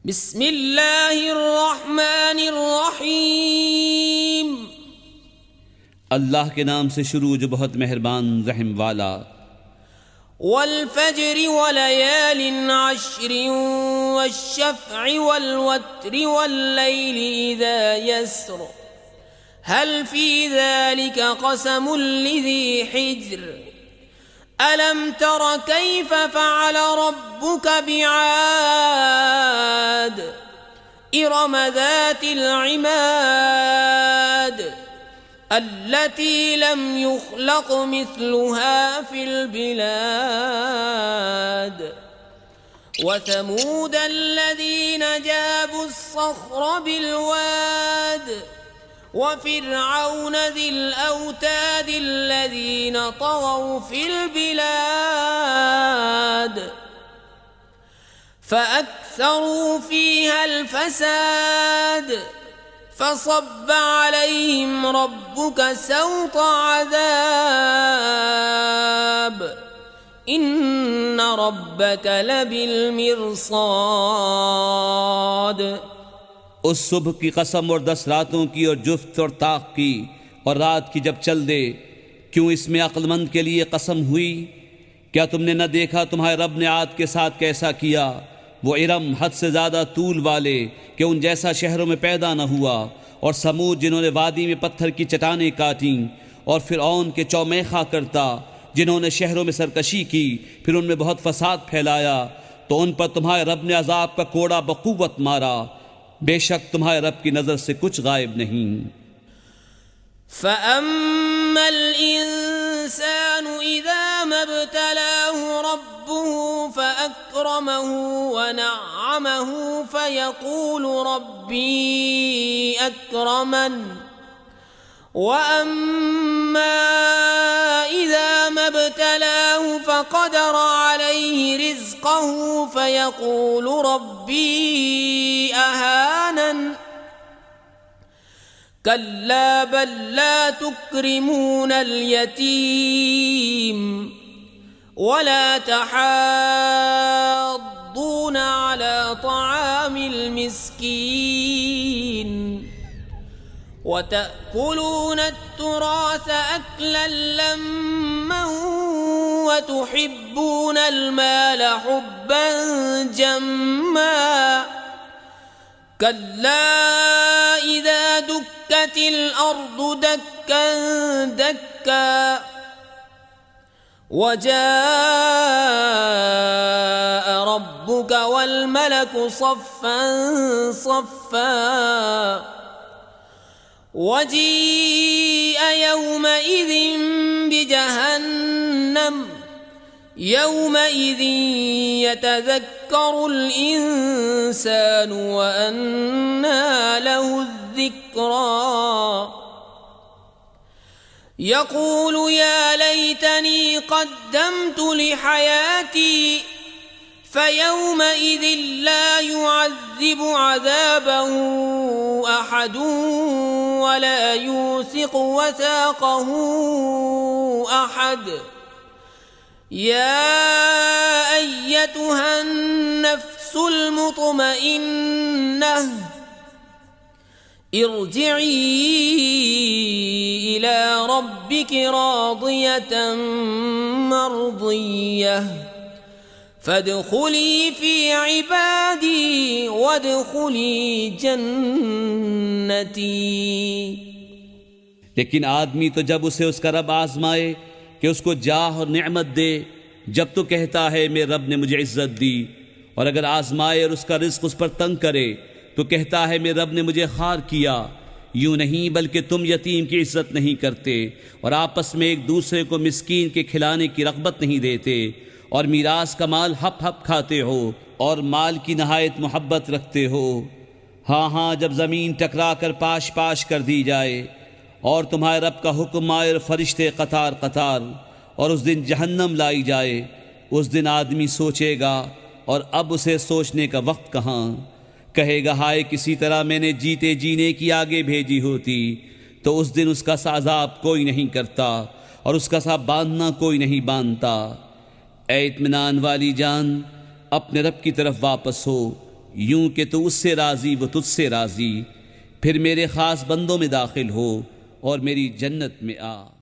बिस्मिल्लाहिर्रहमानिर्रहीम। अल्लाह के नाम से शुरू जो बहुत मेहरबान रहम वाला। वल्फज्रि वलयालिन अश्रिन वश्शफ़्इ वल्वत्रि वल्लैलि इज़ा यस्र हल फ़ी ज़ालिका क़समुन लिज़ी हिज्र अलम तर कैफ़ फ़अल रब्बुक बिआद इरम ज़ातिल इमाद التي لم يخلق مثلها في البلاد وثمود الذين جابوا الصخر بالواد وفرعون ذي الأوتاد الذين طغوا في البلاد فأكثروا فيها الفساد فصب عليهم ربك سوط عذاب إن ربك لبالمرصاد। उस सुबह की कसम और 10 रातों की और जुफ्त और ताक की और रात की जब चल दे, क्यों इसमें अक्लमंद के लिए कसम हुई? क्या तुमने न देखा तुम्हारे रब ने आद के साथ कैसा किया? वो इरम हद से ज़्यादा तूल वाले कि उन जैसा शहरों में पैदा न हुआ, और समूद जिन्होंने वादी में पत्थर की चट्टानें काटीं, और फिरऔन के चौमेखा करता जिन्होंने शहरों में सरकशी की फिर उनमें बहुत फसाद फैलाया, तो उन पर तुम्हारे रब ने अजाब का कोड़ा बक़ुव्वत मारा। बेशक तुम्हारे रब की नज़र से कुछ गायब नहीं। फ़अम्मल इंसानु इज़ा मब्तलाहु रब्बुहु फ़अक्रमहु वनअमहु फ़यक़ूलु रब्बी अक्रमन वअम्मा इज़ा मब्तलाहु फ़क़दर अलैहि रिज़्क़हु फ़यक़ूलु रब्बी अहानन कल्ला बल ला तुक्रिमून अल-यतीम वला तहाद्दून अला तआमिल मिस्कीन वतअकुलून अत-तुराथ अक्लन लम्मा वतुहिब्बून अल-माल हुब्बन जम्मा कल्ला इज़ा दुक्कतिल अर्दु दक्कन दक्का वजाअ रब्बुक वल्मलकु सफ़्फ़न सफ़्फ़ा वजीअ यौमइज़िन बिजहन्नम यौमइज़िन यतज़क्करुल इंसानु व अन्ना लहुज़्ज़िक्रा यक़ूलु या लैतनी क़द्दमतु लिहयाती फ़यौमइज़िन ला युअज़्ज़िबु अज़ाबहु अहदुन वला यूसिक़ु वसाक़हु अहद या अय्यतुहन नफ्सुल मुतमइन्नह इर्जिई इला रब्बिकी रादियतन मर्दिय्यह फदखुली फी इबादी वदखुली जन्नती। लेकिन आदमी तो जब उसे उसका रब आजमाए कि उसको जाह और नेमत दे, जब तो कहता है मेरे रब ने मुझे इज्जत दी, और अगर आजमाए और उसका रिज़्क़ उस पर तंग करे तो कहता है मेरे रब ने मुझे खार किया। यूं नहीं बल्कि तुम यतीम की इज्जत नहीं करते और आपस में एक दूसरे को मिस्कीन के खिलाने की रग़बत नहीं देते, और मीरास का माल हप हप खाते हो और माल की नहायत मोहब्बत रखते हो। हाँ हाँ, जब ज़मीन टकरा कर पाश पाश कर दी जाए और तुम्हारे रब का हुक्म आए और फरिश्ते कतार कतार, और उस दिन जहन्नम लाई जाए, उस दिन आदमी सोचेगा, और अब उसे सोचने का वक्त कहाँ। कहेगा हाय किसी तरह मैंने जीते जीने की आगे भेजी होती, तो उस दिन उसका साज़ाब कोई नहीं करता और उसका सा बांधना कोई नहीं बांधता। ऐ इत्मीनान वाली जान, अपने रब की तरफ वापस हो, یوں کہ تو اس سے راضی وہ تجھ سے راضی، پھر میرے خاص بندوں میں داخل ہو اور میری جنت میں آ۔